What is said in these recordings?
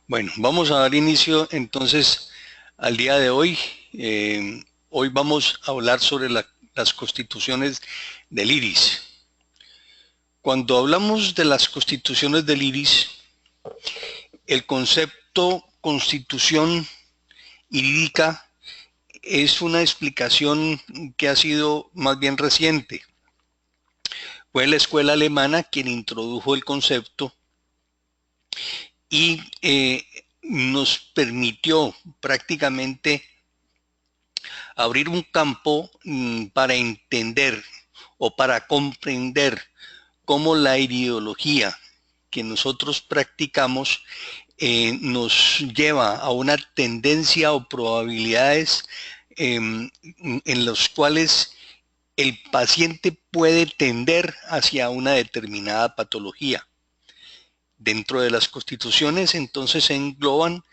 Bueno, vamos a dar inicio entonces al día de hoy. Hoy vamos a hablar sobre las constituciones del iris. Cuando hablamos de las constituciones del iris, el concepto constitución irídica es una explicación que ha sido más bien reciente. Fue la escuela alemana quien introdujo el concepto y nos permitió prácticamente abrir un campo para entender o para comprender cómo la ideología que nosotros practicamos nos lleva a una tendencia o probabilidades en los cuales el paciente puede tender hacia una determinada patología. Dentro de las constituciones entonces se engloban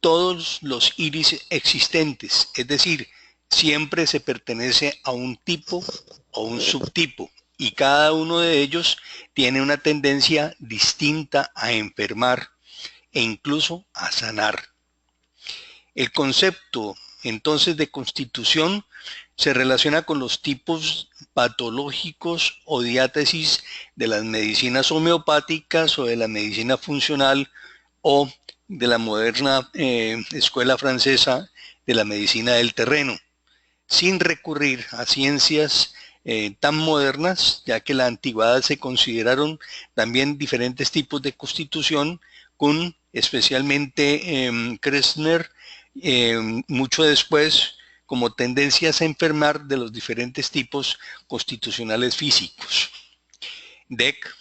todos los iris existentes, es decir, siempre se pertenece a un tipo o un subtipo y cada uno de ellos tiene una tendencia distinta a enfermar e incluso a sanar. El concepto entonces de constitución se relaciona con los tipos patológicos o diátesis de las medicinas homeopáticas o de la medicina funcional o de la moderna escuela francesa de la medicina del terreno, sin recurrir a ciencias tan modernas, ya que en la antigüedad se consideraron también diferentes tipos de constitución, con especialmente Kressner, mucho después, como tendencias a enfermar de los diferentes tipos constitucionales físicos. Deck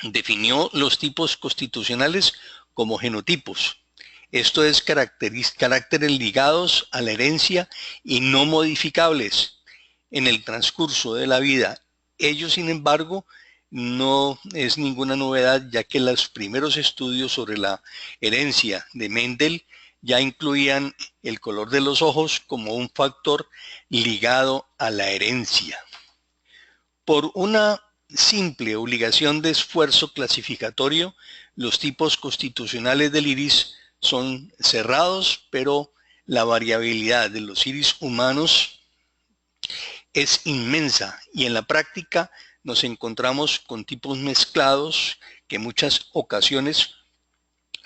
definió los tipos constitucionales como genotipos. Esto es caracteres ligados a la herencia y no modificables en el transcurso de la vida. Ello, sin embargo, no es ninguna novedad, ya que los primeros estudios sobre la herencia de Mendel ya incluían el color de los ojos como un factor ligado a la herencia. Por una simple obligación de esfuerzo clasificatorio, los tipos constitucionales del iris son cerrados, pero la variabilidad de los iris humanos es inmensa y en la práctica nos encontramos con tipos mezclados que en muchas ocasiones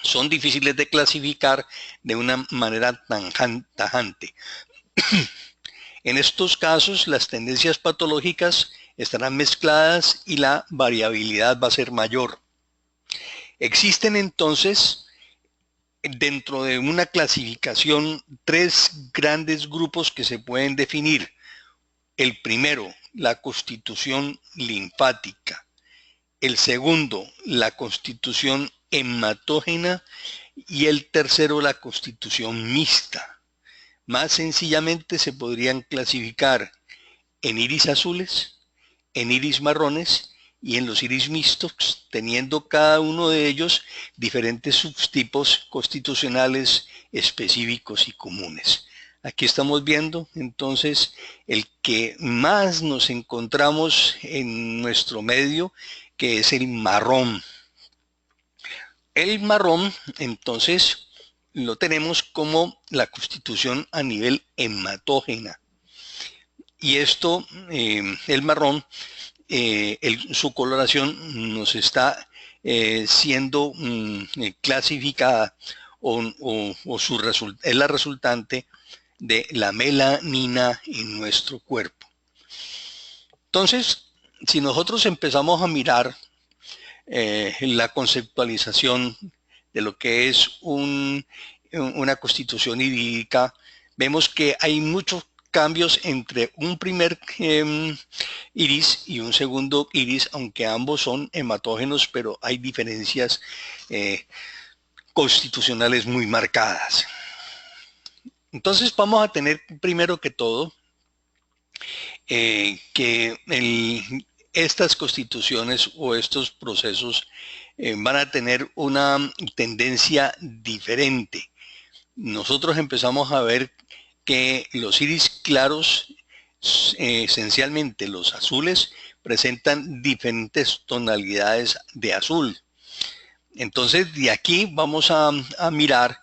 son difíciles de clasificar de una manera tan tajante. En estos casos, las tendencias patológicas estarán mezcladas y la variabilidad va a ser mayor. Existen entonces, dentro de una clasificación, tres grandes grupos que se pueden definir. El primero, la constitución linfática. El segundo, la constitución hematógena. Y el tercero, la constitución mixta. Más sencillamente se podrían clasificar en iris azules, en iris marrones y en los iris mixtos, teniendo cada uno de ellos diferentes subtipos constitucionales específicos y comunes. Aquí estamos viendo entonces el que más nos encontramos en nuestro medio, que es el marrón. El marrón, entonces, lo tenemos como la constitución a nivel hematógena. Y esto, el marrón, su coloración nos está siendo clasificada es la resultante de la melanina en nuestro cuerpo. Entonces, si nosotros empezamos a mirar la conceptualización de lo que es una constitución irídica, vemos que hay muchos cambios entre un primer iris y un segundo iris, aunque ambos son hematógenos, pero hay diferencias constitucionales muy marcadas. Entonces vamos a tener primero que todo que estas constituciones o estos procesos van a tener una tendencia diferente. Nosotros empezamos a ver que los iris claros, esencialmente los azules, presentan diferentes tonalidades de azul. Entonces, de aquí vamos a mirar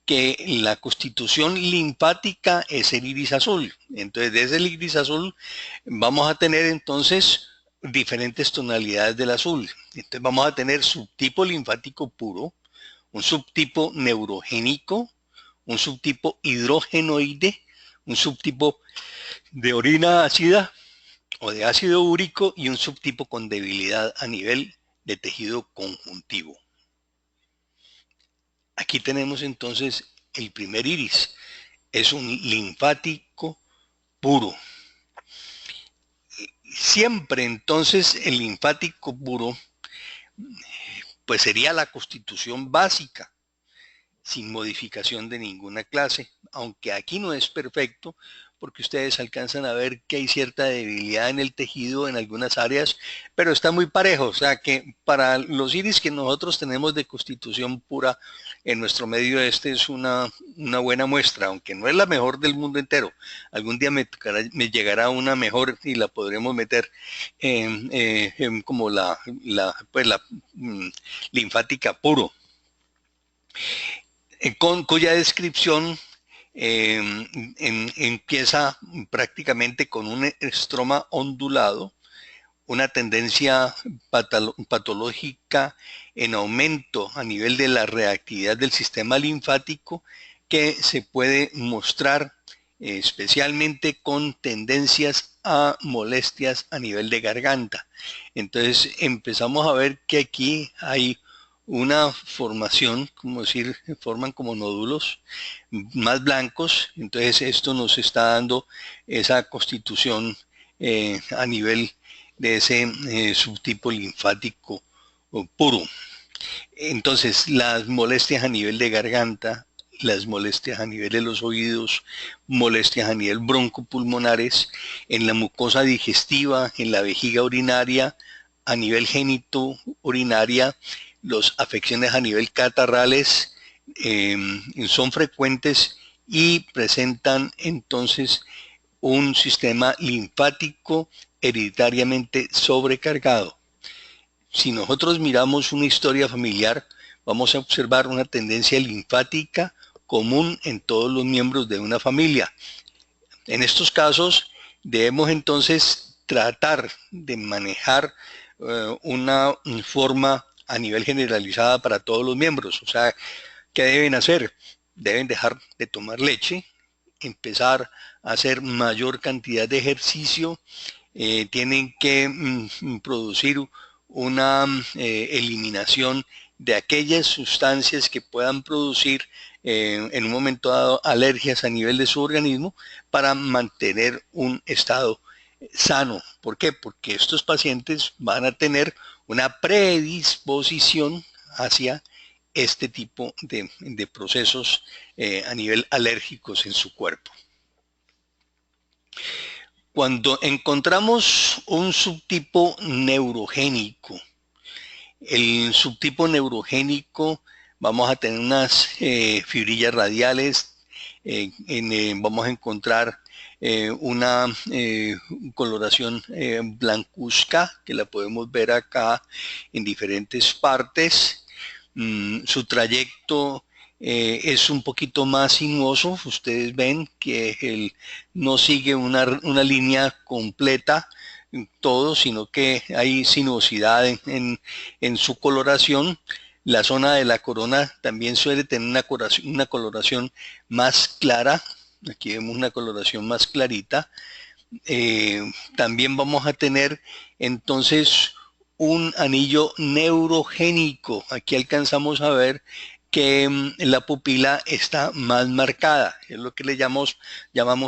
que la constitución linfática es el iris azul. Entonces, desde el iris azul vamos a tener entonces diferentes tonalidades del azul. Entonces, vamos a tener subtipo linfático puro, un subtipo neurogénico, un subtipo hidrogenoide, un subtipo de orina ácida o de ácido úrico y un subtipo con debilidad a nivel de tejido conjuntivo. Aquí tenemos entonces el primer iris. Es un linfático puro. Siempre entonces el linfático puro pues sería la constitución básica, sin modificación de ninguna clase, aunque aquí no es perfecto, porque ustedes alcanzan a ver que hay cierta debilidad en el tejido en algunas áreas, pero está muy parejo, o sea que para los iris que nosotros tenemos de constitución pura en nuestro medio este es una buena muestra, aunque no es la mejor del mundo entero. Algún día me llegará una mejor y la podremos meter como la linfática puro, cuya descripción empieza prácticamente con un estroma ondulado, una tendencia patológica en aumento a nivel de la reactividad del sistema linfático que se puede mostrar especialmente con tendencias a molestias a nivel de garganta. Entonces empezamos a ver que aquí hay una formación, como decir, forman como nódulos más blancos, entonces esto nos está dando esa constitución a nivel de ese subtipo linfático puro. Entonces, las molestias a nivel de garganta, las molestias a nivel de los oídos, molestias a nivel broncopulmonares, en la mucosa digestiva, en la vejiga urinaria, a nivel génito urinaria, las afecciones a nivel catarrales son frecuentes y presentan entonces un sistema linfático hereditariamente sobrecargado. Si nosotros miramos una historia familiar, vamos a observar una tendencia linfática común en todos los miembros de una familia. En estos casos, debemos entonces tratar de manejar una forma a nivel generalizada para todos los miembros. O sea, ¿qué deben hacer? Deben dejar de tomar leche, empezar a hacer mayor cantidad de ejercicio, tienen que producir una eliminación de aquellas sustancias que puedan producir en un momento dado alergias a nivel de su organismo para mantener un estado sano. ¿Por qué? Porque estos pacientes van a tener una predisposición hacia este tipo de procesos a nivel alérgicos en su cuerpo. Cuando encontramos un subtipo neurogénico, el subtipo neurogénico vamos a tener unas fibrillas radiales, vamos a encontrar una coloración blancuzca que la podemos ver acá en diferentes partes. Su trayecto es un poquito más sinuoso. Ustedes ven que él no sigue una línea completa todo, sino que hay sinuosidad en su coloración. La zona de la corona también suele tener una coloración más clara. Aquí vemos una coloración más clarita. También vamos a tener entonces un anillo neurogénico. Aquí alcanzamos a ver que la pupila está más marcada. Es lo que le llamamos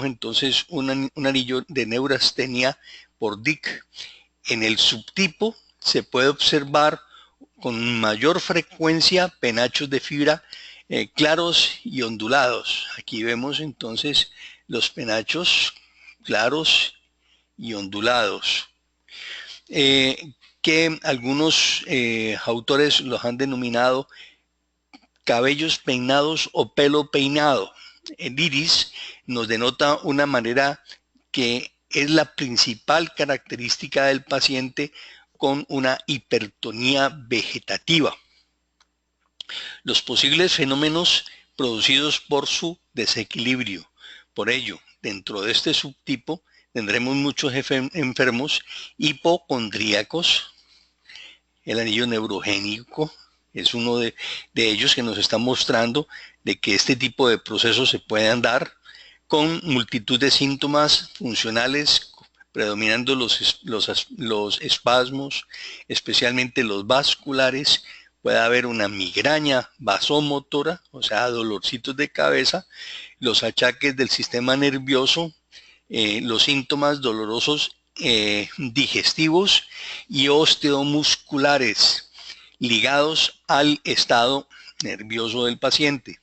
entonces un anillo de neurastenia por Dick. En el subtipo se puede observar con mayor frecuencia penachos de fibra claros y ondulados. Aquí vemos entonces los penachos claros y ondulados, que algunos autores los han denominado cabellos peinados o pelo peinado. El iris nos denota una manera que es la principal característica del paciente con una hipertonía vegetativa. los posibles fenómenos producidos por su desequilibrio. Por ello, dentro de este subtipo tendremos muchos enfermos hipocondríacos. El anillo neurogénico es uno de ellos que nos está mostrando de que este tipo de procesos se pueden dar con multitud de síntomas funcionales, predominando los espasmos, especialmente los vasculares. Puede haber una migraña vasomotora, o sea, dolorcitos de cabeza, los achaques del sistema nervioso, los síntomas dolorosos digestivos y osteomusculares ligados al estado nervioso del paciente.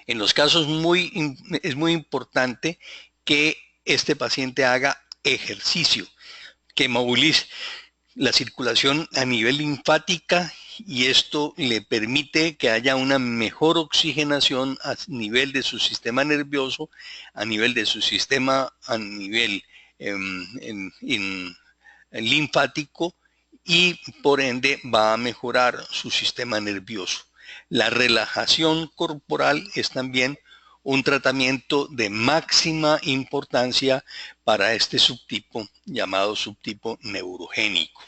En los casos es muy importante que este paciente haga ejercicio, que movilice la circulación a nivel linfática y esto le permite que haya una mejor oxigenación a nivel de su sistema nervioso, a nivel de su sistema, a nivel linfático y por ende va a mejorar su sistema nervioso. La relajación corporal es también un tratamiento de máxima importancia para este subtipo llamado subtipo neurogénico.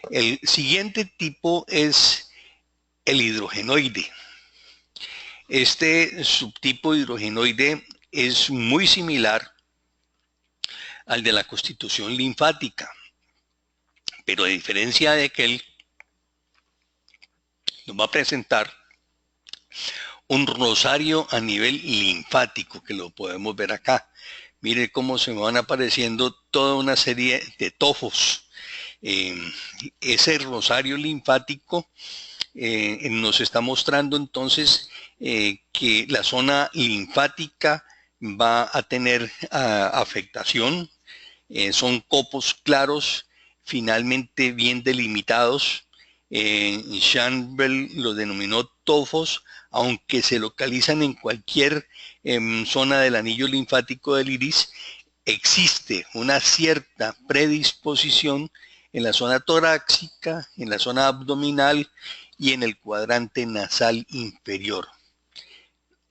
El siguiente tipo es el hidrogenoide. Este subtipo hidrogenoide es muy similar al de la constitución linfática, pero a diferencia de aquel, nos va a presentar un rosario a nivel linfático, que lo podemos ver acá. Mire cómo se me van apareciendo toda una serie de tofos. Ese rosario linfático nos está mostrando entonces que la zona linfática va a tener afectación. Son copos claros, finalmente bien delimitados. Schanbel lo denominó tofos, aunque se localizan en cualquier zona del anillo linfático del iris. Existe una cierta predisposición en la zona torácica, en la zona abdominal y en el cuadrante nasal inferior.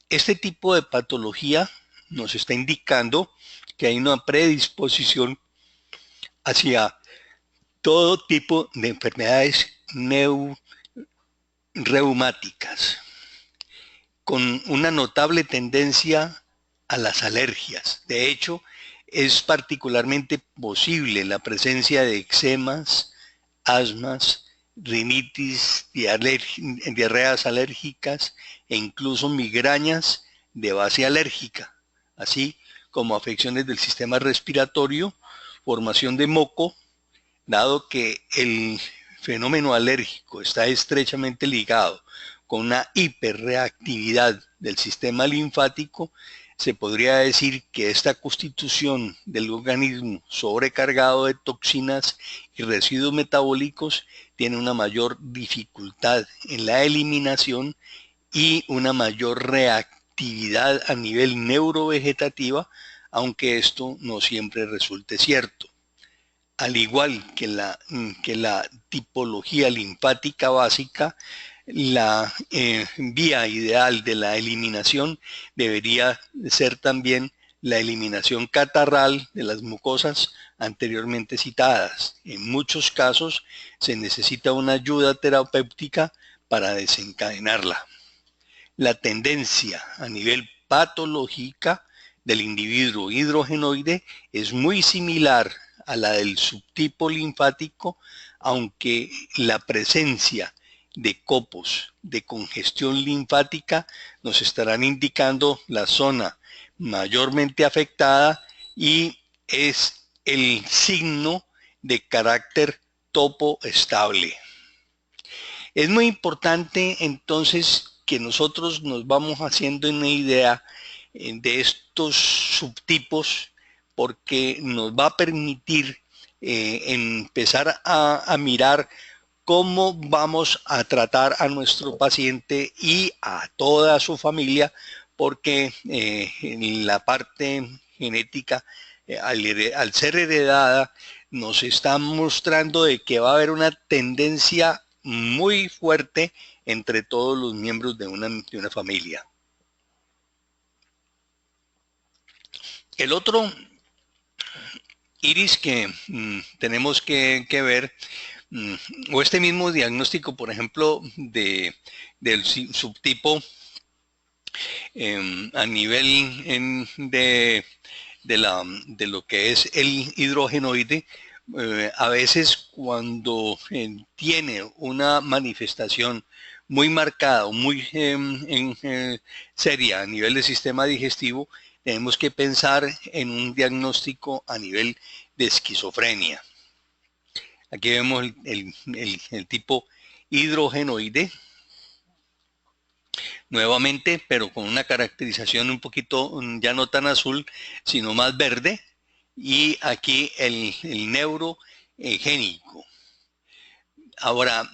Este tipo de patología nos está indicando que hay una predisposición hacia todo tipo de enfermedades reumáticas, con una notable tendencia a las alergias. De hecho, es particularmente posible la presencia de eczemas, asmas, rinitis, diarreas alérgicas e incluso migrañas de base alérgica, así como afecciones del sistema respiratorio, formación de moco, dado que el fenómeno alérgico está estrechamente ligado con una hiperreactividad del sistema linfático. Se podría decir que esta constitución del organismo sobrecargado de toxinas y residuos metabólicos tiene una mayor dificultad en la eliminación y una mayor reactividad a nivel neurovegetativa, aunque esto no siempre resulte cierto. Al igual que la tipología linfática básica, la vía ideal de la eliminación debería ser también la eliminación catarral de las mucosas anteriormente citadas. En muchos casos se necesita una ayuda terapéutica para desencadenarla. La tendencia a nivel patológica del individuo hidrogenoide es muy similar a la del subtipo linfático, aunque la presencia de copos de congestión linfática nos estarán indicando la zona mayormente afectada y es el signo de carácter topo estable. Es muy importante entonces que nosotros nos vamos haciendo una idea de estos subtipos porque nos va a permitir empezar a mirar cómo vamos a tratar a nuestro paciente y a toda su familia, porque la parte genética, al ser heredada, nos está mostrando de que va a haber una tendencia muy fuerte entre todos los miembros de una familia. El otro iris que tenemos que ver, o este mismo diagnóstico, por ejemplo, del subtipo a nivel de lo que es el hidrogenoide, a veces cuando tiene una manifestación muy marcada o muy seria a nivel del sistema digestivo, tenemos que pensar en un diagnóstico a nivel de esquizofrenia. Aquí vemos el tipo hidrogenoide, nuevamente, pero con una caracterización un poquito ya no tan azul, sino más verde. Y aquí el neurogénico. Ahora,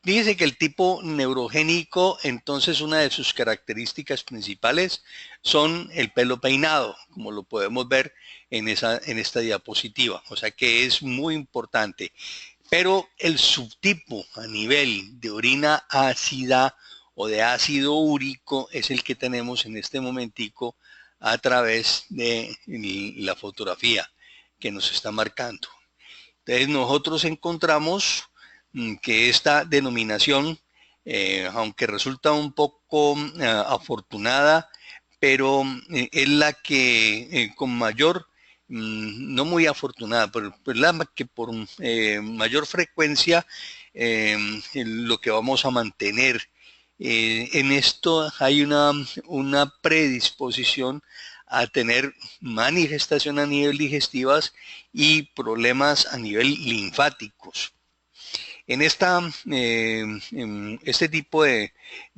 dice que el tipo neurogénico, entonces una de sus características principales son el pelo peinado, como lo podemos ver en esta diapositiva. O sea que es muy importante. Pero el subtipo a nivel de orina ácida o de ácido úrico es el que tenemos en este momentico a través de la fotografía que nos está marcando. Entonces nosotros encontramos que esta denominación, aunque resulta un poco afortunada, pero es la que con mayor, no muy afortunada, pero la que por mayor frecuencia lo que vamos a mantener. En esto hay una predisposición a tener manifestación a nivel digestivas y problemas a nivel linfáticos. En este tipo de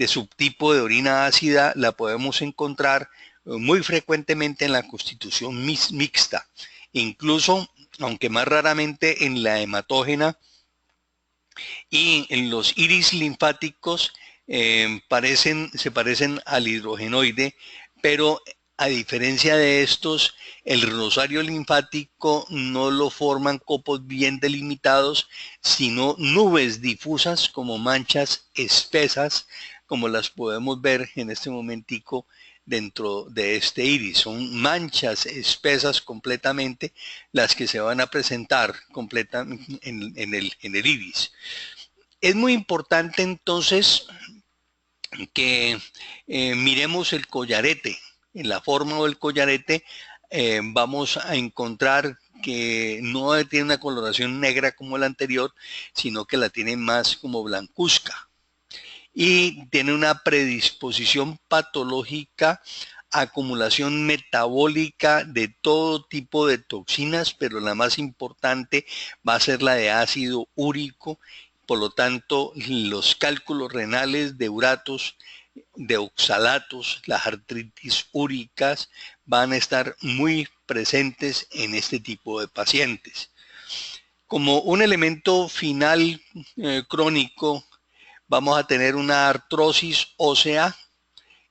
subtipo de orina ácida la podemos encontrar muy frecuentemente en la constitución mixta, incluso, aunque más raramente, en la hematógena y en los iris linfáticos se parecen al hidrogenoide, pero a diferencia de estos, el rosario linfático no lo forman copos bien delimitados, sino nubes difusas como manchas espesas, como las podemos ver en este momentico dentro de este iris. Son manchas espesas completamente las que se van a presentar en el iris. Es muy importante entonces que miremos el collarete. En la forma del collarete vamos a encontrar que no tiene una coloración negra como la anterior, sino que la tiene más como blancuzca. Y tiene una predisposición patológica, acumulación metabólica de todo tipo de toxinas, pero la más importante va a ser la de ácido úrico. Por lo tanto, los cálculos renales de uratos, de oxalatos, las artritis úricas van a estar muy presentes en este tipo de pacientes. Como un elemento final crónico, vamos a tener una artrosis ósea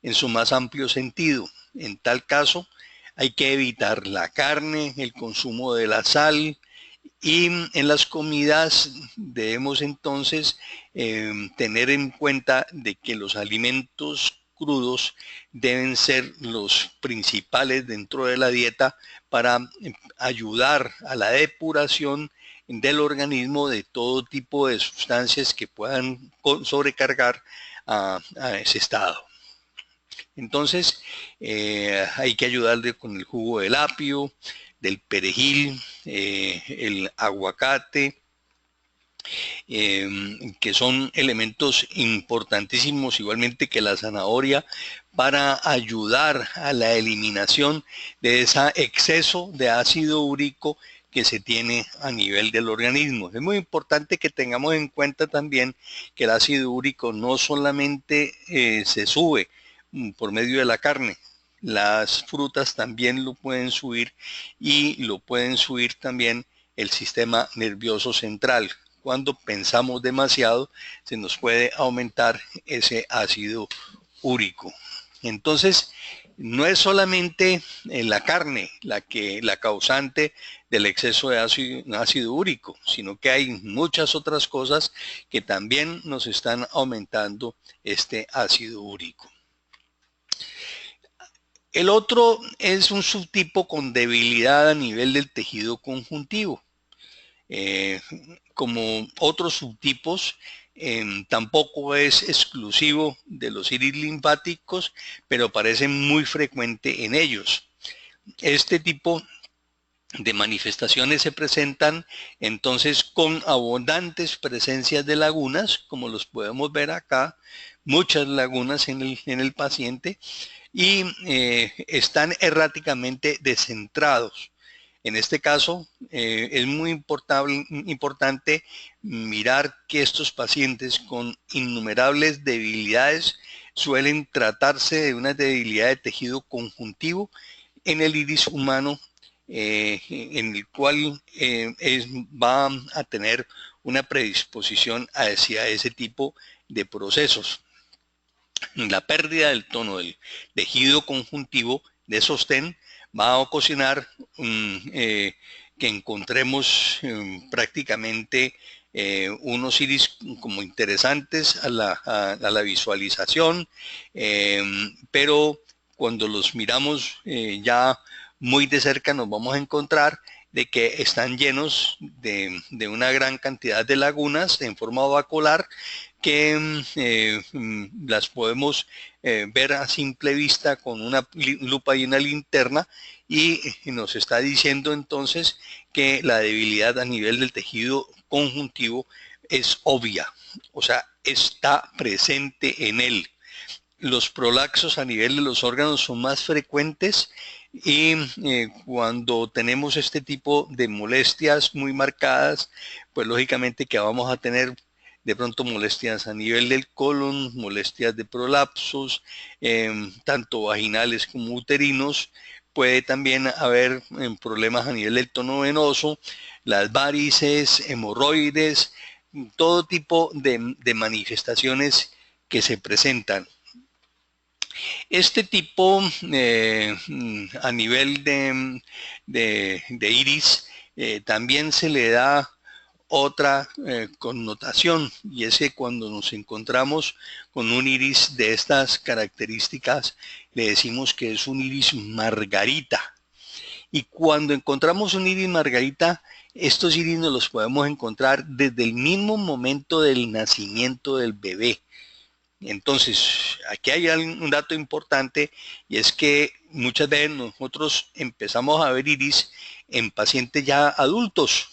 en su más amplio sentido. En tal caso, hay que evitar la carne, el consumo de la sal, y en las comidas debemos entonces tener en cuenta de que los alimentos crudos deben ser los principales dentro de la dieta para ayudar a la depuración del organismo de todo tipo de sustancias que puedan sobrecargar a ese estado. Entonces hay que ayudarle con el jugo del apio, del perejil, el aguacate, que son elementos importantísimos, igualmente que la zanahoria, para ayudar a la eliminación de ese exceso de ácido úrico que se tiene a nivel del organismo. Es muy importante que tengamos en cuenta también que el ácido úrico no solamente se sube por medio de la carne, las frutas también lo pueden subir y lo pueden subir también el sistema nervioso central. Cuando pensamos demasiado, se nos puede aumentar ese ácido úrico. Entonces, no es solamente la carne la causante del exceso de ácido úrico, sino que hay muchas otras cosas que también nos están aumentando este ácido úrico. El otro es un subtipo con debilidad a nivel del tejido conjuntivo. Como otros subtipos, tampoco es exclusivo de los iris linfáticos, pero parece muy frecuente en ellos. Este tipo de manifestaciones se presentan entonces con abundantes presencias de lagunas, como los podemos ver acá, muchas lagunas en el paciente, y están erráticamente descentrados. En este caso, es muy importante mirar que estos pacientes con innumerables debilidades suelen tratarse de una debilidad de tejido conjuntivo en el iris humano, en el cual va a tener una predisposición hacia ese tipo de procesos. La pérdida del tono del tejido conjuntivo de sostén va a ocasionar que encontremos prácticamente unos iris como interesantes a la visualización, pero cuando los miramos ya muy de cerca nos vamos a encontrar de que están llenos de una gran cantidad de lagunas en forma ovacular que las podemos ver a simple vista con una lupa y una linterna, y nos está diciendo entonces que la debilidad a nivel del tejido conjuntivo es obvia, o sea, está presente en él. Los prolaxos a nivel de los órganos son más frecuentes y cuando tenemos este tipo de molestias muy marcadas, pues lógicamente que vamos a tener de pronto molestias a nivel del colon, molestias de prolapsos, tanto vaginales como uterinos. Puede también haber problemas a nivel del tono venoso, las varices, hemorroides, todo tipo de manifestaciones que se presentan. Este tipo a nivel de iris también se le da otra connotación, y es que cuando nos encontramos con un iris de estas características le decimos que es un iris margarita. Y cuando encontramos un iris margarita, estos iris nos los podemos encontrar desde el mismo momento del nacimiento del bebé. Entonces, aquí hay un dato importante, y es que muchas veces nosotros empezamos a ver iris en pacientes ya adultos,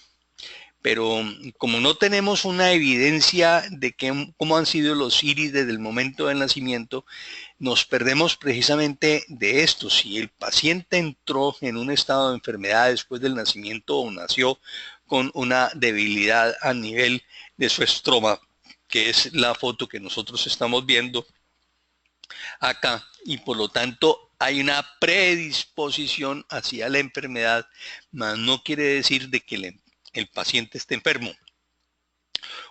pero como no tenemos una evidencia de cómo han sido los iris desde el momento del nacimiento, nos perdemos precisamente de esto. Si el paciente entró en un estado de enfermedad después del nacimiento o nació con una debilidad a nivel de su estroma, que es la foto que nosotros estamos viendo acá, y por lo tanto hay una predisposición hacia la enfermedad, mas no quiere decir de que el paciente esté enfermo.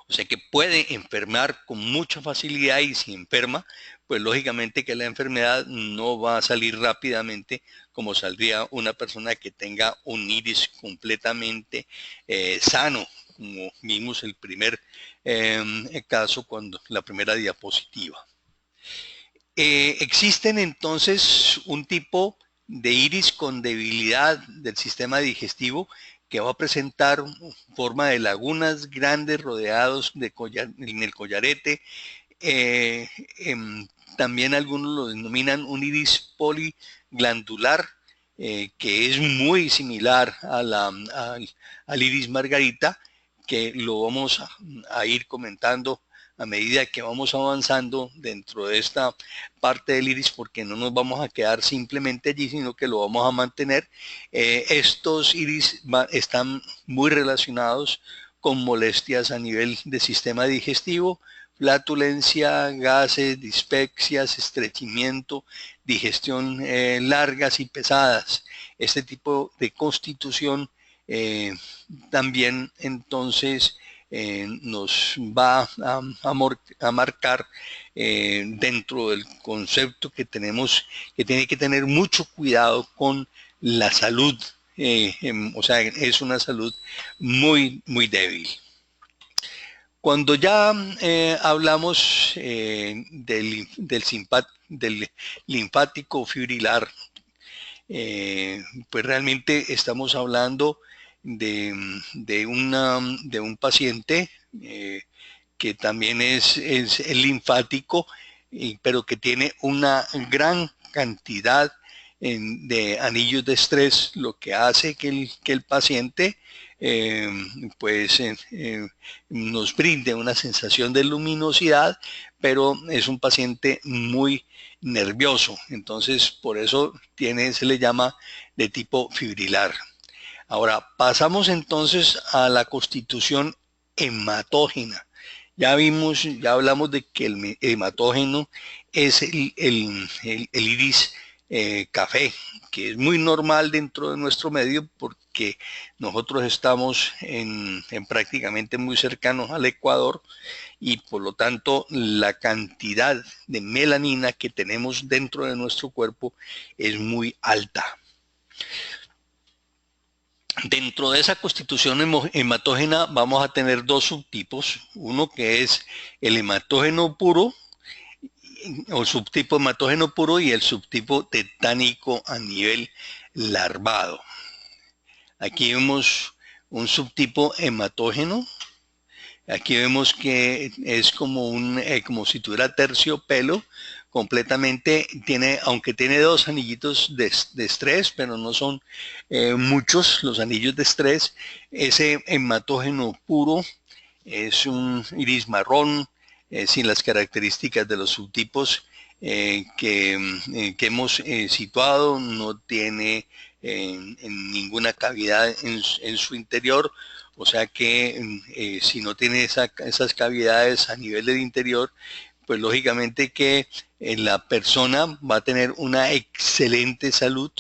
O sea que puede enfermar con mucha facilidad, y si enferma, pues lógicamente que la enfermedad no va a salir rápidamente como saldría una persona que tenga un iris completamente sano, como vimos el primer caso cuando la primera diapositiva. Existen entonces un tipo de iris con debilidad del sistema digestivo que va a presentar forma de lagunas grandes rodeados en el collarete. Eh, También algunos lo denominan un iris poliglandular, que es muy similar al iris margarita, que lo vamos a ir comentando a medida que vamos avanzando dentro de esta parte del iris, porque no nos vamos a quedar simplemente allí, sino que lo vamos a mantener. Estos iris están muy relacionados con molestias a nivel del sistema digestivo, flatulencia, gases, dispepsias, estreñimiento, digestión largas y pesadas. Este tipo de constitución también entonces nos va a marcar dentro del concepto que tenemos, que tiene que tener mucho cuidado con la salud, o sea, es una salud muy, muy débil. Cuando ya hablamos del linfático fibrilar, pues realmente estamos hablando de un paciente que también es linfático, pero que tiene una gran cantidad de anillos de estrés, lo que hace que el paciente eh, pues nos brinde una sensación de luminosidad, pero es un paciente muy nervioso, entonces por eso se le llama de tipo fibrilar. Ahora, pasamos entonces a la constitución hematógena. Ya hablamos de que el hematógeno es el iris café, que es muy normal dentro de nuestro medio porque nosotros estamos en prácticamente muy cercanos al Ecuador y por lo tanto la cantidad de melanina que tenemos dentro de nuestro cuerpo es muy alta. Dentro de esa constitución hematógena vamos a tener dos subtipos, uno que es el hematógeno puro, o subtipo hematógeno puro, y el subtipo tetánico a nivel larvado. Aquí vemos un subtipo hematógeno. Aquí vemos que es como si tuviera terciopelo completamente, aunque tiene dos anillitos de estrés, pero no son muchos los anillos de estrés. Ese hematógeno puro es un iris marrón, sin las características de los subtipos que hemos situado, no tiene ninguna cavidad en su interior, o sea que si no tiene esas cavidades a nivel del interior, pues lógicamente que la persona va a tener una excelente salud.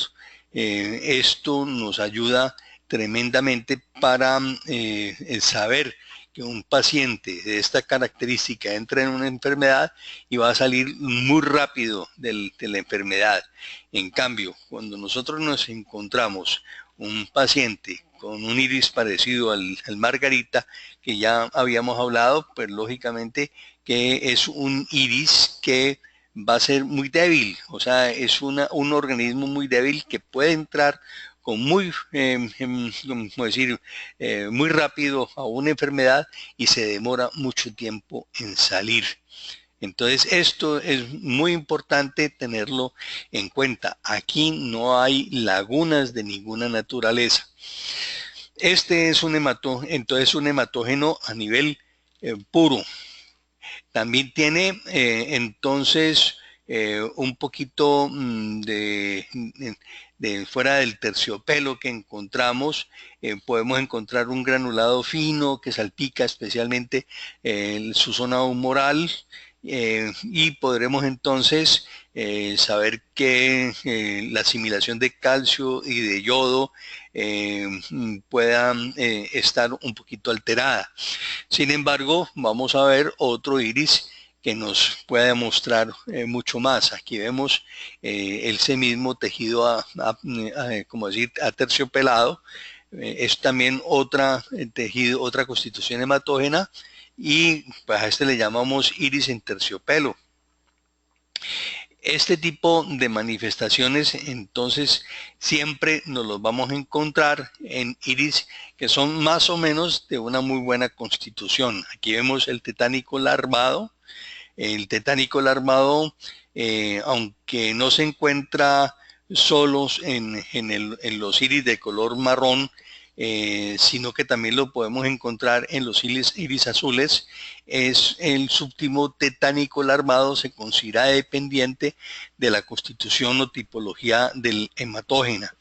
Esto nos ayuda tremendamente para saber que un paciente de esta característica entra en una enfermedad y va a salir muy rápido de la enfermedad. En cambio, cuando nosotros nos encontramos un paciente con un iris parecido al margarita, que ya habíamos hablado, pues lógicamente que es un iris que va a ser muy débil, o sea, es un organismo muy débil que puede entrar con muy rápido a una enfermedad y se demora mucho tiempo en salir. Entonces esto es muy importante tenerlo en cuenta. Aquí no hay lagunas de ninguna naturaleza. Este es un hematógeno a nivel puro. También tiene entonces un poquito de fuera del terciopelo que encontramos, podemos encontrar un granulado fino que salpica especialmente su zona humoral, y podremos entonces saber que la asimilación de calcio y de yodo pueda estar un poquito alterada. Sin embargo, vamos a ver otro iris que nos puede mostrar mucho más. Aquí vemos ese mismo tejido como decir, aterciopelado. Es también otra tejido, otra constitución hematógena, y pues a este le llamamos iris en terciopelo. Este tipo de manifestaciones entonces siempre nos los vamos a encontrar en iris que son más o menos de una muy buena constitución. Aquí vemos el tetánico larvado. El tetánico larvado, aunque no se encuentra solos en los iris de color marrón, sino que también lo podemos encontrar en los iris azules, es el subtipo tetánico larvado, se considera dependiente de la constitución o tipología del hematógena.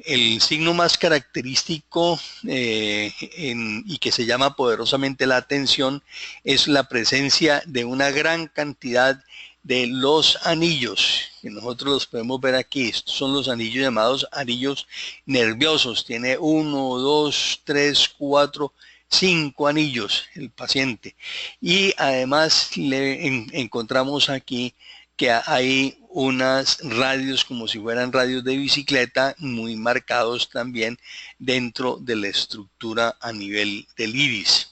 El signo más característico y que se llama poderosamente la atención es la presencia de una gran cantidad de los anillos, que nosotros los podemos ver aquí. Estos son los anillos llamados anillos nerviosos. Tiene 1, 2, 3, 4, 5 anillos el paciente. Y además encontramos aquí que hay unas radios como si fueran radios de bicicleta muy marcados también dentro de la estructura a nivel del iris.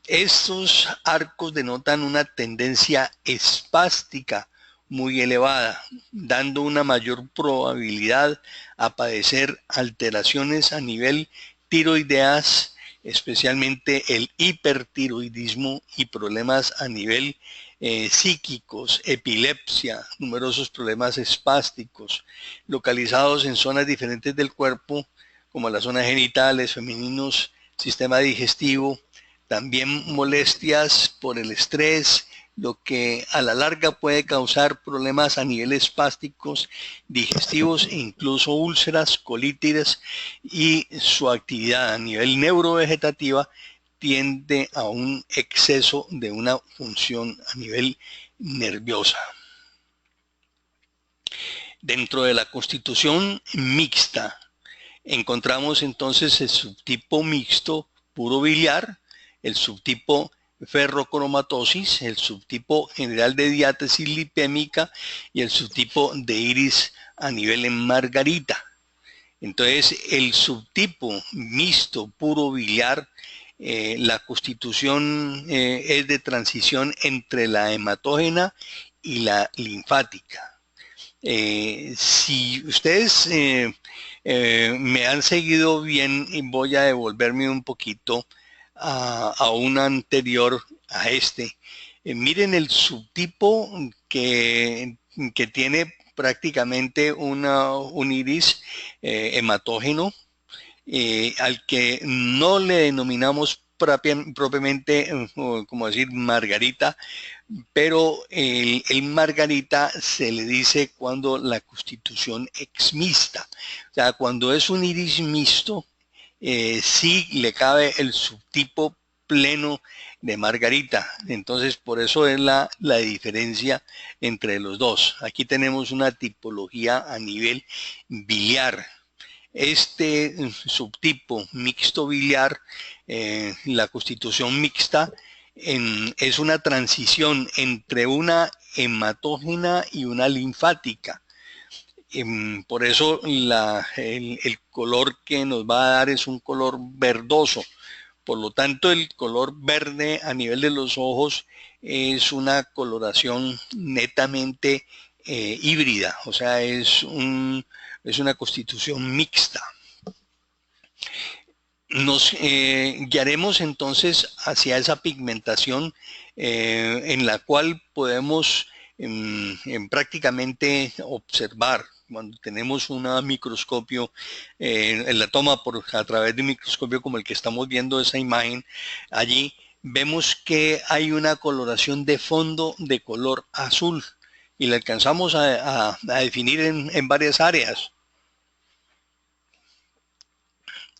Estos arcos denotan una tendencia espástica muy elevada, dando una mayor probabilidad a padecer alteraciones a nivel tiroideas, especialmente el hipertiroidismo y problemas a nivel psíquicos, epilepsia, numerosos problemas espásticos, localizados en zonas diferentes del cuerpo, como las zonas genitales, femeninos, sistema digestivo, también molestias por el estrés, lo que a la larga puede causar problemas a nivel espásticos, digestivos e incluso úlceras, colitis, y su actividad a nivel neurovegetativa tiende a un exceso de una función a nivel nerviosa. Dentro de la constitución mixta encontramos entonces el subtipo mixto puro biliar, el subtipo ferrocromatosis, el subtipo general de diátesis lipémica y el subtipo de iris a nivel en margarita. Entonces, el subtipo mixto puro biliar, la constitución es de transición entre la hematógena y la linfática. Si ustedes me han seguido bien, voy a devolverme un poquito a un anterior a este. Miren el subtipo que tiene prácticamente un iris hematógeno, al que no le denominamos propiamente, como decir, margarita, pero el margarita se le dice cuando la constitución es mixta. O sea, cuando es un iris mixto, sí le cabe el subtipo pleno de margarita. Entonces, por eso es la diferencia entre los dos. Aquí tenemos una tipología a nivel biliar. Este subtipo mixto biliar, la constitución mixta, es una transición entre una hematógena y una linfática. Por eso el color que nos va a dar es un color verdoso. Por lo tanto, el color verde a nivel de los ojos es una coloración netamente híbrida, o sea, es una constitución mixta. Nos guiaremos entonces hacia esa pigmentación en la cual podemos prácticamente observar cuando tenemos un microscopio, en la toma a través de un microscopio como el que estamos viendo esa imagen allí, vemos que hay una coloración de fondo de color azul y la alcanzamos a definir en varias áreas.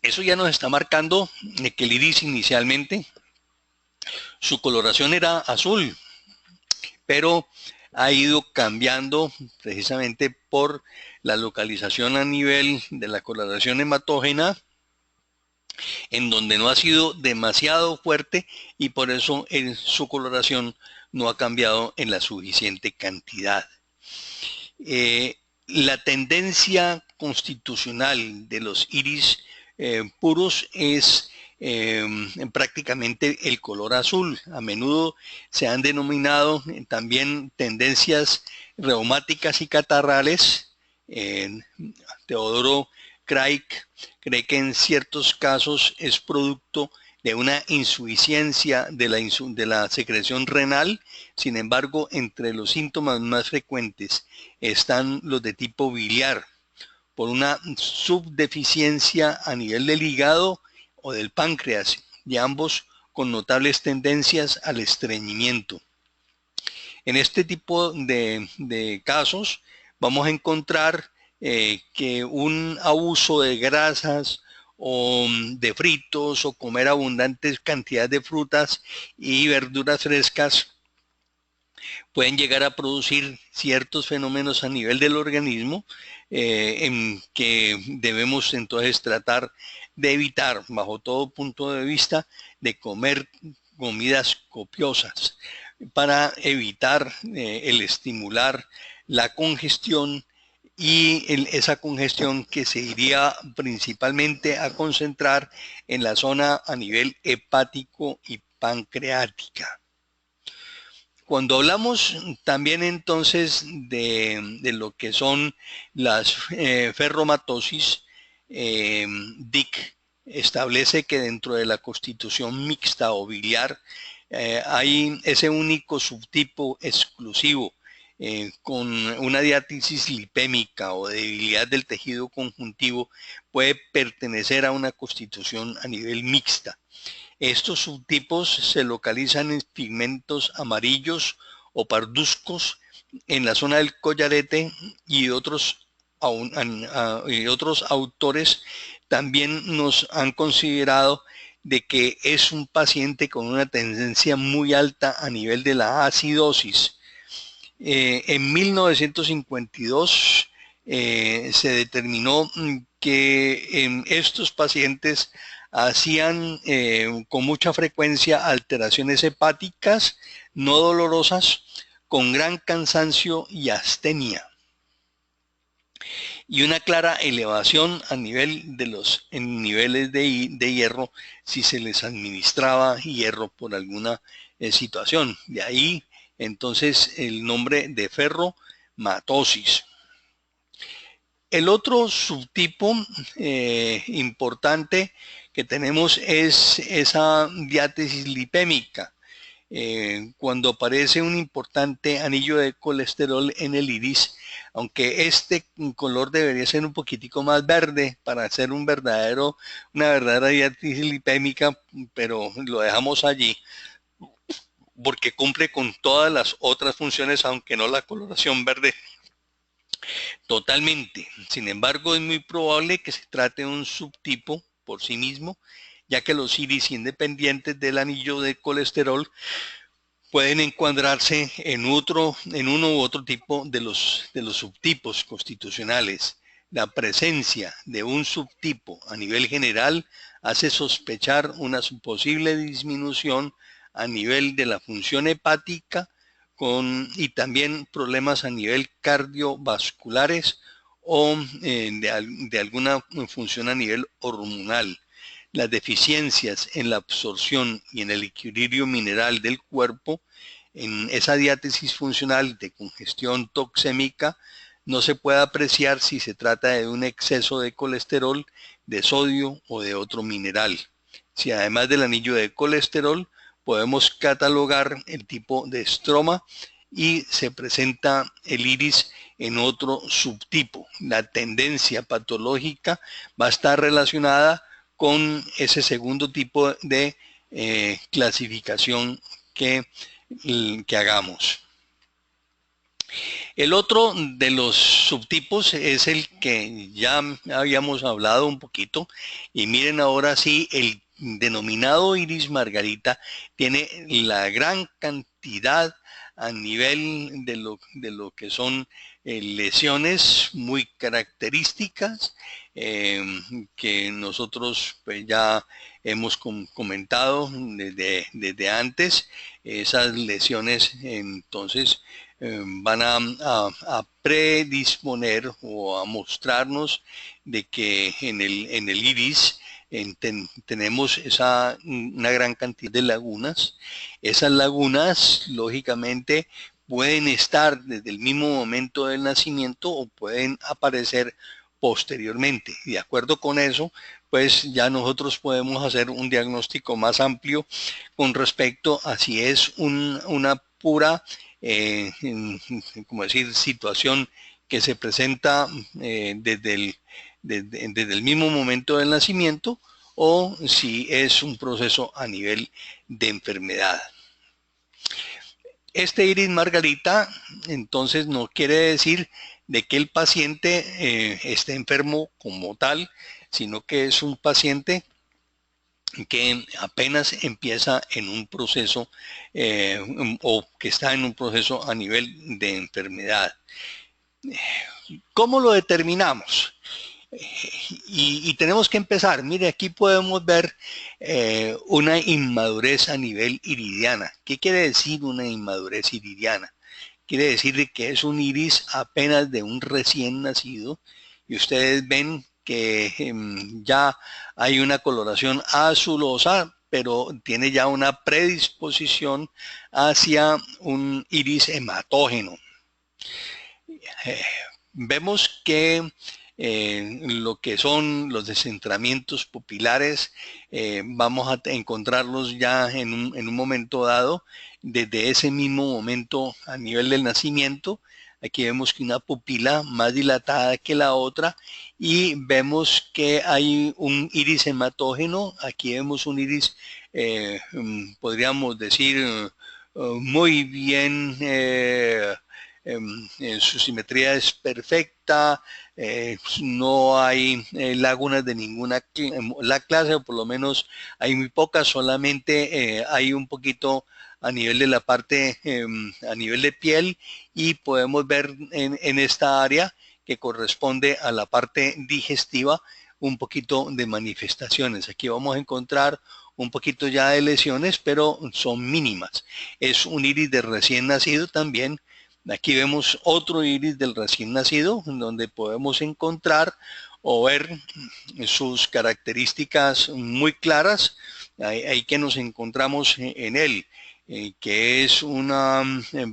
Eso ya nos está marcando que el iris inicialmente, su coloración era azul, pero ha ido cambiando precisamente por la localización a nivel de la coloración hematógena, en donde no ha sido demasiado fuerte y por eso su coloración no ha cambiado en la suficiente cantidad. La tendencia constitucional de los iris puros es prácticamente el color azul. A menudo se han denominado también tendencias reumáticas y catarrales. Teodoro Craig cree que en ciertos casos es producto de una insuficiencia de la secreción renal. Sin embargo, entre los síntomas más frecuentes están los de tipo biliar, por una subdeficiencia a nivel del hígado o del páncreas, y ambos con notables tendencias al estreñimiento. En este tipo de casos vamos a encontrar que un abuso de grasas o de fritos o comer abundantes cantidades de frutas y verduras frescas pueden llegar a producir ciertos fenómenos a nivel del organismo en que debemos entonces tratar de evitar, bajo todo punto de vista, de comer comidas copiosas para evitar el estimular la congestión y esa congestión que se iría principalmente a concentrar en la zona a nivel hepático y pancreática. Cuando hablamos también entonces de lo que son las ferromatosis, Dick establece que dentro de la constitución mixta o biliar hay ese único subtipo exclusivo con una diátesis lipémica o debilidad del tejido conjuntivo puede pertenecer a una constitución a nivel mixta. Estos subtipos se localizan en pigmentos amarillos o parduzcos en la zona del collarete y otros autores también nos han considerado de que es un paciente con una tendencia muy alta a nivel de la acidosis. En 1952 se determinó que en estos pacientes hacían con mucha frecuencia alteraciones hepáticas no dolorosas con gran cansancio y astenia y una clara elevación a nivel de los niveles de hierro si se les administraba hierro por alguna situación. De ahí entonces el nombre de ferromatosis. El otro subtipo importante que tenemos es esa diátesis lipémica. Cuando aparece un importante anillo de colesterol en el iris, aunque este color debería ser un poquitico más verde para hacer una verdadera diátesis lipémica, pero lo dejamos allí porque cumple con todas las otras funciones, aunque no la coloración verde totalmente. Sin embargo, es muy probable que se trate de un subtipo por sí mismo, ya que los iris independientes del anillo de colesterol pueden encuadrarse en uno u otro tipo de los subtipos constitucionales. La presencia de un subtipo a nivel general hace sospechar una posible disminución a nivel de la función hepática y también problemas a nivel cardiovasculares o de alguna función a nivel hormonal. Las deficiencias en la absorción y en el equilibrio mineral del cuerpo, en esa diátesis funcional de congestión toxémica, no se puede apreciar si se trata de un exceso de colesterol, de sodio o de otro mineral. Si además del anillo de colesterol, podemos catalogar el tipo de estroma y se presenta el iris en otro subtipo. La tendencia patológica va a estar relacionada con ese segundo tipo de clasificación que hagamos. El otro de los subtipos es el que ya habíamos hablado un poquito y miren ahora sí, el denominado iris margarita tiene la gran cantidad a nivel de lo que son lesiones muy características que nosotros pues, ya hemos comentado desde antes. Esas lesiones entonces van a predisponer o a mostrarnos de que en el iris tenemos una gran cantidad de lagunas. Esas lagunas, lógicamente, pueden estar desde el mismo momento del nacimiento o pueden aparecer posteriormente. Y de acuerdo con eso, pues ya nosotros podemos hacer un diagnóstico más amplio con respecto a si es una pura como decir, situación que se presenta desde el mismo momento del nacimiento o si es un proceso a nivel de enfermedad. Este iris margarita entonces no quiere decir de que el paciente esté enfermo como tal, sino que es un paciente que apenas empieza en un proceso o que está en un proceso a nivel de enfermedad. ¿Cómo lo determinamos? Y tenemos que empezar. Mire, aquí podemos ver una inmadurez a nivel iridiana. ¿Qué quiere decir una inmadurez iridiana? Quiere decir que es un iris apenas de un recién nacido y ustedes ven que ya hay una coloración azulosa, pero tiene ya una predisposición hacia un iris hematógeno. Vemos que lo que son los descentramientos pupilares vamos a encontrarlos ya en un momento dado, desde ese mismo momento a nivel del nacimiento. Aquí vemos que una pupila más dilatada que la otra y vemos que hay un iris hematógeno. Aquí vemos un iris, podríamos decir, muy bien su simetría es perfecta, no hay lagunas de ninguna la clase, o por lo menos hay muy pocas, solamente hay un poquito a nivel de la parte, a nivel de piel, y podemos ver en esta área que corresponde a la parte digestiva un poquito de manifestaciones. Aquí vamos a encontrar un poquito ya de lesiones, pero son mínimas. Es un iris de recién nacido también. Aquí vemos otro iris del recién nacido, donde podemos encontrar o ver sus características muy claras. Ahí que nos encontramos en él, que es una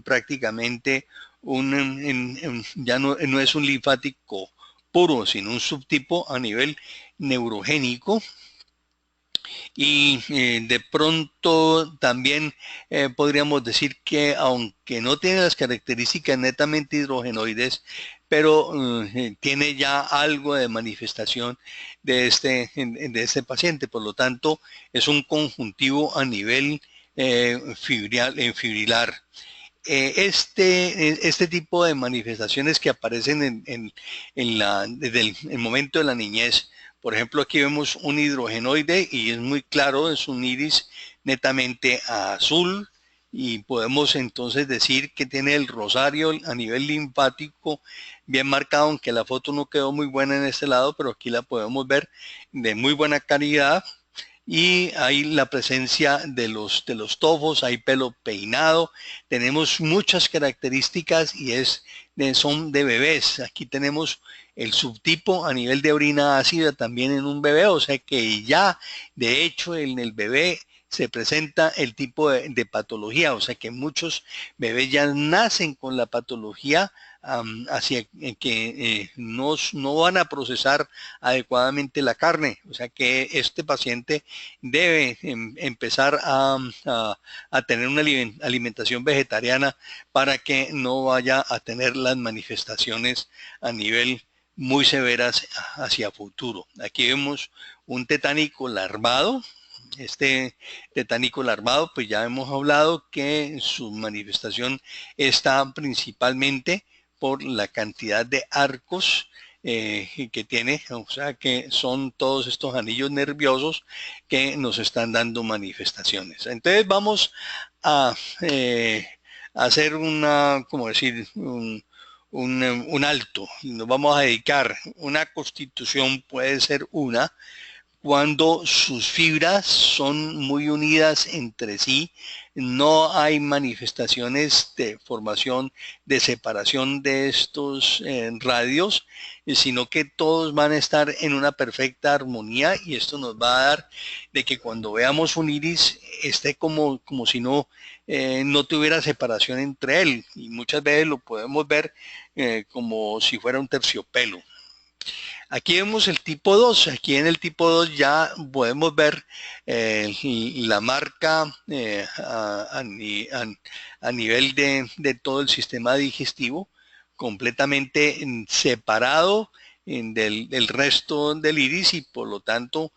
prácticamente ya no es un linfático puro, sino un subtipo a nivel neurogénico. Y de pronto también podríamos decir que aunque no tiene las características netamente hidrogenoides, pero tiene ya algo de manifestación de este paciente. Por lo tanto, es un conjuntivo a nivel fibrilar. Este tipo de manifestaciones que aparecen desde el momento de la niñez. Por ejemplo, aquí vemos un hidrogenoide y es muy claro, es un iris netamente azul, y podemos entonces decir que tiene el rosario a nivel linfático bien marcado, aunque la foto no quedó muy buena en este lado, pero aquí la podemos ver de muy buena calidad. Y hay la presencia de los tofos, hay pelo peinado, tenemos muchas características y son de bebés. Aquí tenemos el subtipo a nivel de orina ácida también en un bebé, o sea que ya de hecho en el bebé se presenta el tipo de patología, o sea que muchos bebés ya nacen con la patología hacia que no van a procesar adecuadamente la carne, o sea que este paciente debe empezar a tener una alimentación vegetariana para que no vaya a tener las manifestaciones a nivel muy severas hacia futuro. Aquí vemos un tetánico larvado. Este tetánico larvado, pues ya hemos hablado que su manifestación está principalmente por la cantidad de arcos que tiene, o sea que son todos estos anillos nerviosos que nos están dando manifestaciones. Entonces vamos a hacer como decir, un alto, y nos vamos a dedicar. Una constitución puede ser cuando sus fibras son muy unidas entre sí, no hay manifestaciones de formación, de separación de estos radios, sino que todos van a estar en una perfecta armonía, y esto nos va a dar de que cuando veamos un iris esté como si no tuviera separación entre él, y muchas veces lo podemos ver como si fuera un terciopelo. Aquí vemos el tipo 2. Aquí en el tipo 2 ya podemos ver la marca a nivel de todo el sistema digestivo, completamente separado del resto del iris, y por lo tanto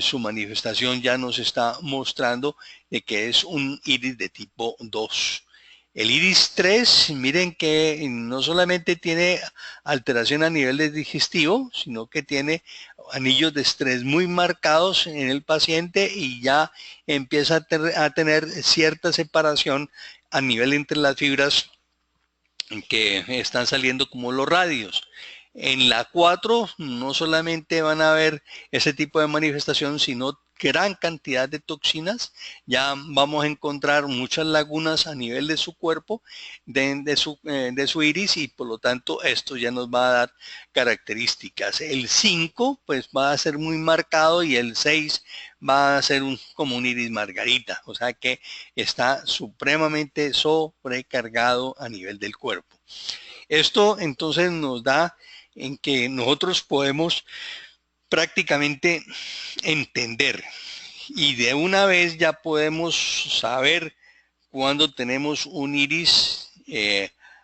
su manifestación ya nos está mostrando de que es un iris de tipo 2. El iris 3, miren que no solamente tiene alteración a nivel de digestivo, sino que tiene anillos de estrés muy marcados en el paciente y ya empieza a tener cierta separación a nivel entre las fibras que están saliendo como los radios. En la 4 no solamente van a ver ese tipo de manifestación, sino gran cantidad de toxinas. Ya vamos a encontrar muchas lagunas a nivel de su cuerpo, de su iris, y por lo tanto esto ya nos va a dar características. El 5 pues va a ser muy marcado y el 6 va a ser como un iris margarita, o sea que está supremamente sobrecargado a nivel del cuerpo. Esto entonces nos da en que nosotros podemos prácticamente entender y de una vez ya podemos saber cuando tenemos un iris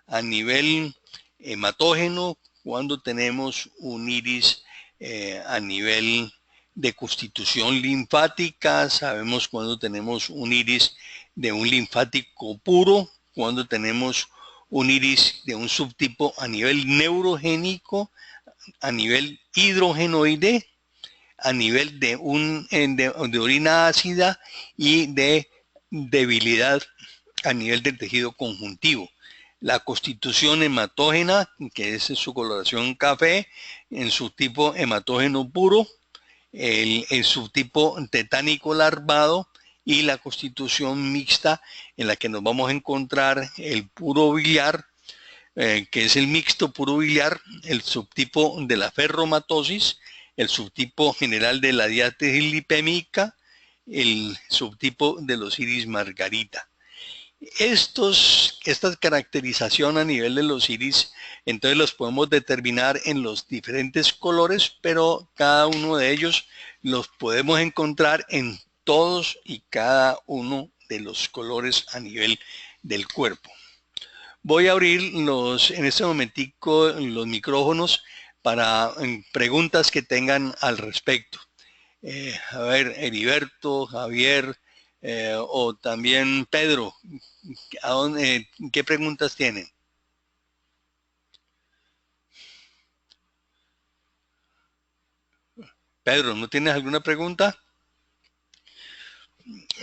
a nivel hematógeno, cuando tenemos un iris a nivel de constitución linfática, sabemos cuando tenemos un iris de un linfático puro, cuando tenemos un iris de un subtipo a nivel neurogénico, a nivel hidrogenoide, a nivel de orina ácida y de debilidad a nivel del tejido conjuntivo. La constitución hematógena, que es su coloración café, en su tipo hematógeno puro, el subtipo tetánico larvado y la constitución mixta en la que nos vamos a encontrar el puro biliar, que es el mixto puro biliar, el subtipo de la ferromatosis, el subtipo general de la diátesis lipémica, el subtipo de los iris margarita. Esta caracterización a nivel de los iris, entonces los podemos determinar en los diferentes colores, pero cada uno de ellos los podemos encontrar en todos y cada uno de los colores a nivel del cuerpo. Voy a abrir en este momentico los micrófonos para preguntas que tengan al respecto. A ver, Heriberto, Javier o también Pedro, ¿qué preguntas tienen? Pedro, ¿no tienes alguna pregunta?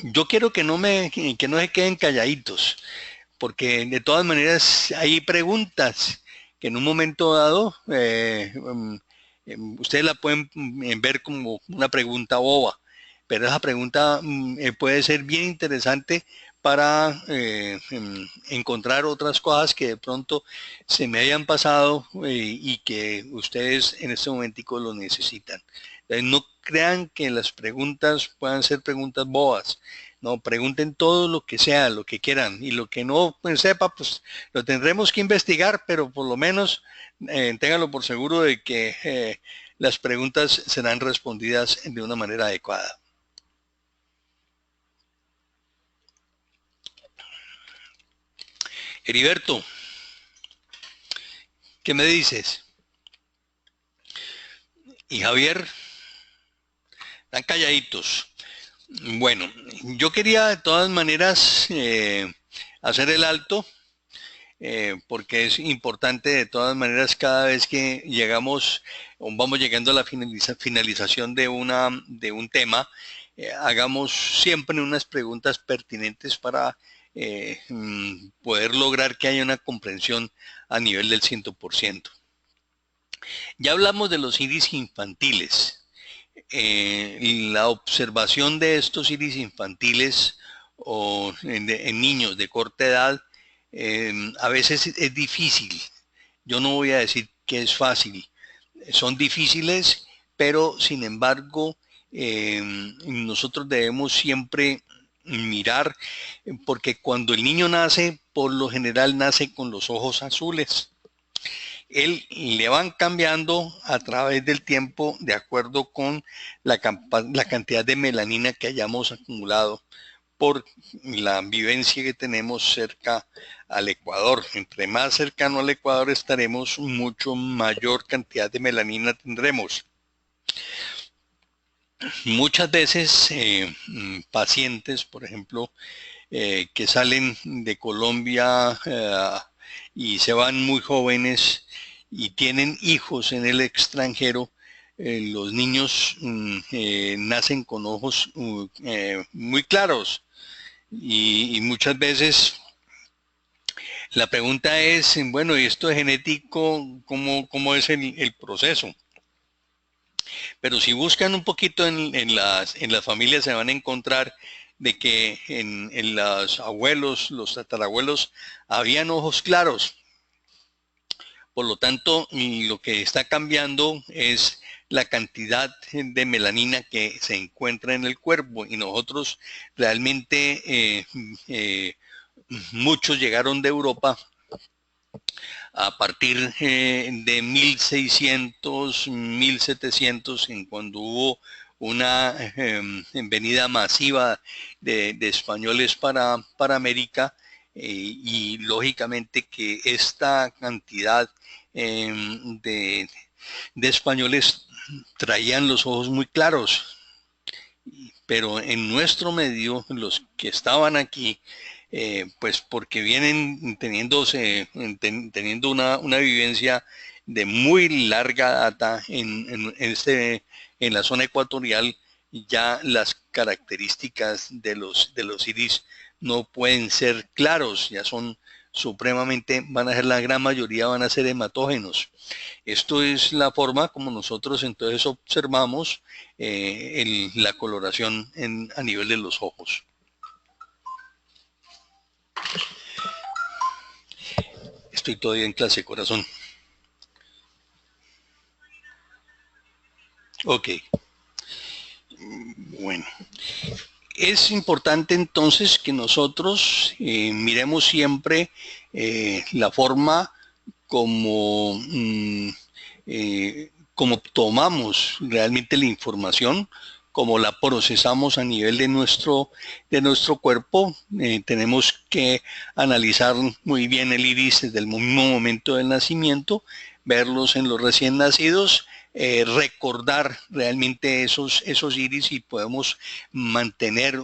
Yo quiero que que no se queden calladitos, porque de todas maneras hay preguntas que en un momento dado ustedes la pueden ver como una pregunta boba, pero esa pregunta puede ser bien interesante para encontrar otras cosas que de pronto se me hayan pasado y que ustedes en este momentico lo necesitan. Entonces, no crean que las preguntas puedan ser preguntas bobas. No, pregunten todo lo que sea, lo que quieran, y lo que no sepa, pues lo tendremos que investigar, pero por lo menos ténganlo por seguro de que las preguntas serán respondidas de una manera adecuada. Heriberto, ¿qué me dices? Y Javier, están calladitos. Bueno, yo quería de todas maneras hacer el alto porque es importante de todas maneras cada vez que llegamos o vamos llegando a la finalización de un tema, hagamos siempre unas preguntas pertinentes para poder lograr que haya una comprensión a nivel del 100%. Ya hablamos de los iris infantiles. La observación de estos iris infantiles o en niños de corta edad a veces es difícil. Yo no voy a decir que es fácil. Son difíciles, pero sin embargo nosotros debemos siempre mirar, porque cuando el niño nace, por lo general nace con los ojos azules. Él le van cambiando a través del tiempo de acuerdo con la cantidad de melanina que hayamos acumulado por la vivencia que tenemos cerca al Ecuador. Entre más cercano al Ecuador estaremos, mucho mayor cantidad de melanina tendremos. Muchas veces pacientes, por ejemplo, que salen de Colombia y se van muy jóvenes y tienen hijos en el extranjero, los niños nacen con ojos muy claros y muchas veces la pregunta es, bueno, ¿y esto es genético? ¿Cómo es el proceso? Pero si buscan un poquito en las familias se van a encontrar de que en los abuelos, los tatarabuelos, habían ojos claros. Por lo tanto, lo que está cambiando es la cantidad de melanina que se encuentra en el cuerpo y nosotros realmente muchos llegaron de Europa a partir de 1600, 1700, en cuando hubo una venida masiva de españoles para América y lógicamente que esta cantidad de españoles traían los ojos muy claros, pero en nuestro medio, los que estaban aquí, pues porque vienen teniendo una vivencia de muy larga data en la zona ecuatorial, ya las características de los iris no pueden ser claros, ya son supremamente, van a ser la gran mayoría, van a ser hematógenos. Esto es la forma como nosotros entonces observamos la coloración a nivel de los ojos. Estoy todavía en clase, corazón. Ok. Bueno. Es importante entonces que nosotros miremos siempre la forma como, como tomamos realmente la información, como la procesamos a nivel de nuestro cuerpo. Tenemos que analizar muy bien el iris desde el mismo momento del nacimiento, verlos en los recién nacidos, recordar realmente esos iris y podemos mantener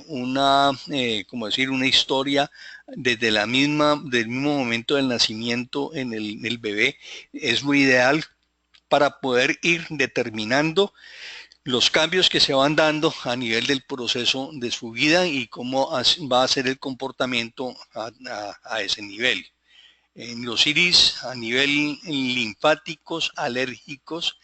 como decir, una historia del mismo momento del nacimiento en el bebé. Es muy ideal para poder ir determinando los cambios que se van dando a nivel del proceso de su vida y cómo va a ser el comportamiento a ese nivel. En los iris a nivel linfáticos, alérgicos,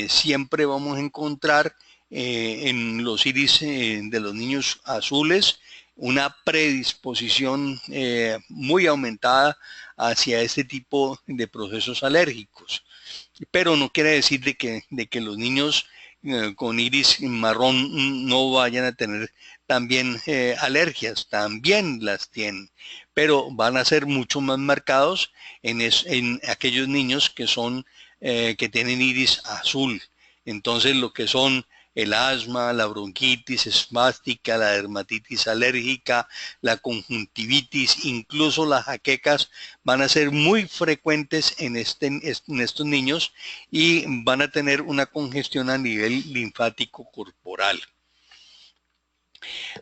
siempre vamos a encontrar en los iris de los niños azules una predisposición muy aumentada hacia este tipo de procesos alérgicos. Pero no quiere decir de que los niños con iris marrón no vayan a tener también alergias, también las tienen, pero van a ser mucho más marcados en aquellos niños que tienen iris azul. Entonces lo que son el asma, la bronquitis espástica, la dermatitis alérgica, la conjuntivitis, incluso las jaquecas van a ser muy frecuentes en estos niños y van a tener una congestión a nivel linfático corporal.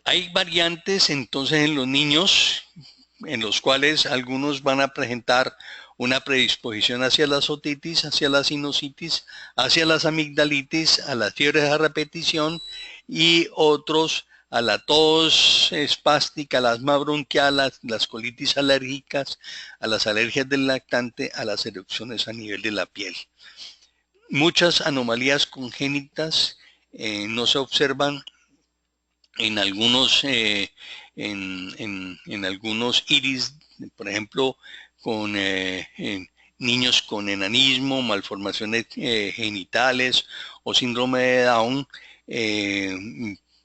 Hay variantes entonces en los niños en los cuales algunos van a presentar una predisposición hacia la otitis, hacia la sinusitis, hacia las amigdalitis, a las fiebres a repetición y otros a la tos espástica, al asma bronquial, las colitis alérgicas, a las alergias del lactante, a las erupciones a nivel de la piel. Muchas anomalías congénitas no se observan en algunos iris, por ejemplo, con niños con enanismo, malformaciones genitales o síndrome de Down,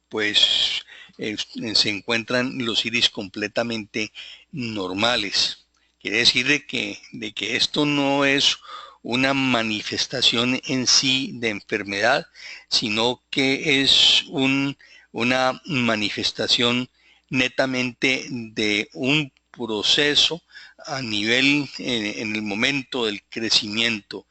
pues se encuentran los iris completamente normales. Quiere decir de que esto no es una manifestación en sí de enfermedad, sino que es una manifestación netamente de un proceso a nivel en el momento del crecimiento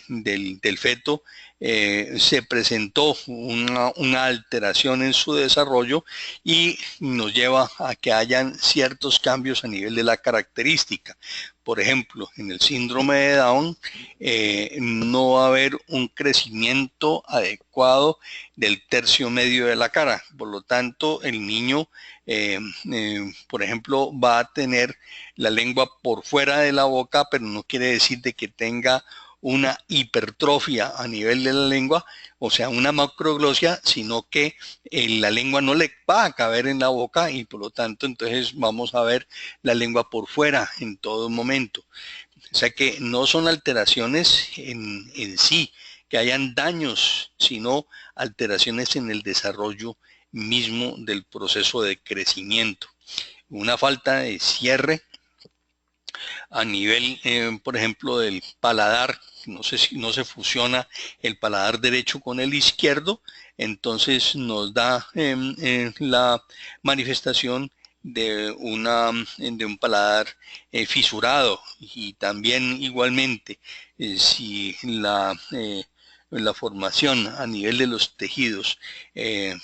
del feto, se presentó una alteración en su desarrollo y nos lleva a que hayan ciertos cambios a nivel de la característica. Por ejemplo, en el síndrome de Down no va a haber un crecimiento adecuado del tercio medio de la cara. Por lo tanto, el niño, por ejemplo, va a tener la lengua por fuera de la boca, pero no quiere decir de que tenga una hipertrofia a nivel de la lengua, o sea, una macroglosia, sino que la lengua no le va a caber en la boca y por lo tanto entonces vamos a ver la lengua por fuera en todo momento. O sea que no son alteraciones en sí, que hayan daños, sino alteraciones en el desarrollo mismo del proceso de crecimiento. Una falta de cierre a nivel, por ejemplo, del paladar, no sé si no se fusiona el paladar derecho con el izquierdo, entonces nos da la manifestación de un paladar fisurado, y también igualmente si la formación a nivel de los tejidos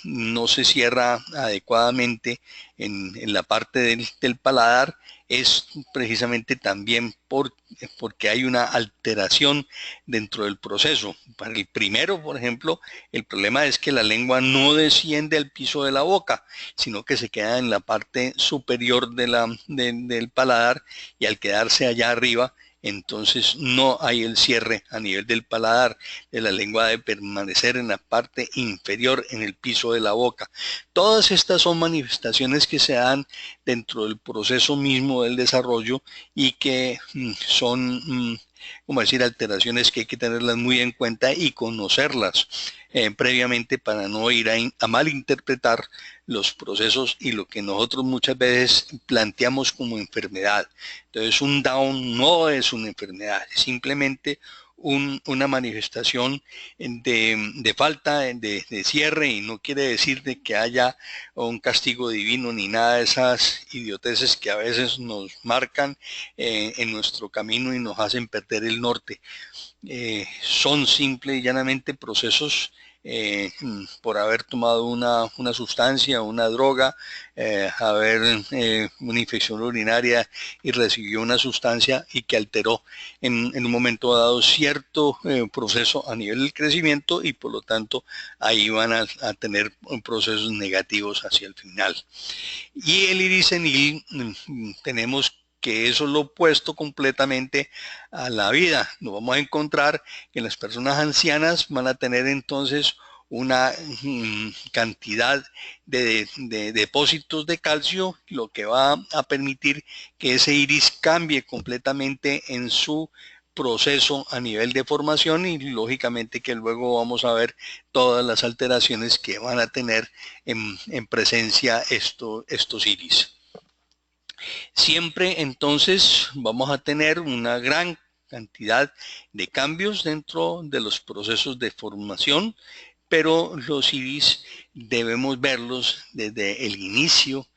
no se cierra adecuadamente en la parte del paladar, es precisamente también porque hay una alteración dentro del proceso. Para el primero, por ejemplo, el problema es que la lengua no desciende al piso de la boca, sino que se queda en la parte superior del paladar, y al quedarse allá arriba, entonces no hay el cierre a nivel del paladar, de la lengua de permanecer en la parte inferior, en el piso de la boca. Todas estas son manifestaciones que se dan dentro del proceso mismo del desarrollo y que son, como decir, alteraciones que hay que tenerlas muy en cuenta y conocerlas previamente para no ir a malinterpretar los procesos y lo que nosotros muchas veces planteamos como enfermedad. Entonces, un Down no es una enfermedad, es simplemente una manifestación de falta de cierre, y no quiere decir de que haya un castigo divino ni nada de esas idioteces que a veces nos marcan en nuestro camino y nos hacen perder el norte. Son simple y llanamente procesos por haber tomado una sustancia, una droga, haber una infección urinaria y recibió una sustancia y que alteró en un momento dado cierto proceso a nivel del crecimiento, y por lo tanto ahí van a tener procesos negativos hacia el final. Y el iris senil tenemos que eso es lo opuesto completamente a la vida. Nos vamos a encontrar que las personas ancianas van a tener entonces una cantidad de depósitos de calcio, lo que va a permitir que ese iris cambie completamente en su proceso a nivel de formación, y lógicamente que luego vamos a ver todas las alteraciones que van a tener en presencia estos iris. Siempre entonces vamos a tener una gran cantidad de cambios dentro de los procesos de formación, pero los iris debemos verlos desde el inicio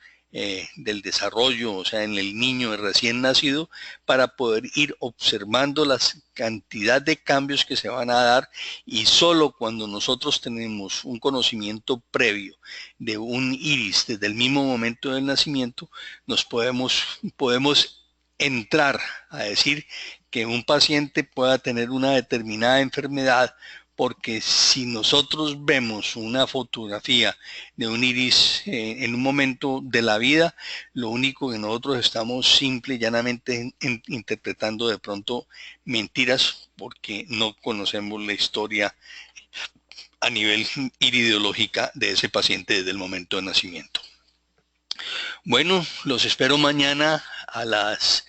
del desarrollo, o sea, en el niño recién nacido, para poder ir observando la cantidad de cambios que se van a dar, y solo cuando nosotros tenemos un conocimiento previo de un iris desde el mismo momento del nacimiento, nos podemos entrar a decir que un paciente pueda tener una determinada enfermedad, porque si nosotros vemos una fotografía de un iris en un momento de la vida, lo único que nosotros estamos simple y llanamente interpretando de pronto mentiras, porque no conocemos la historia a nivel irideológica de ese paciente desde el momento de nacimiento. Bueno, los espero mañana a las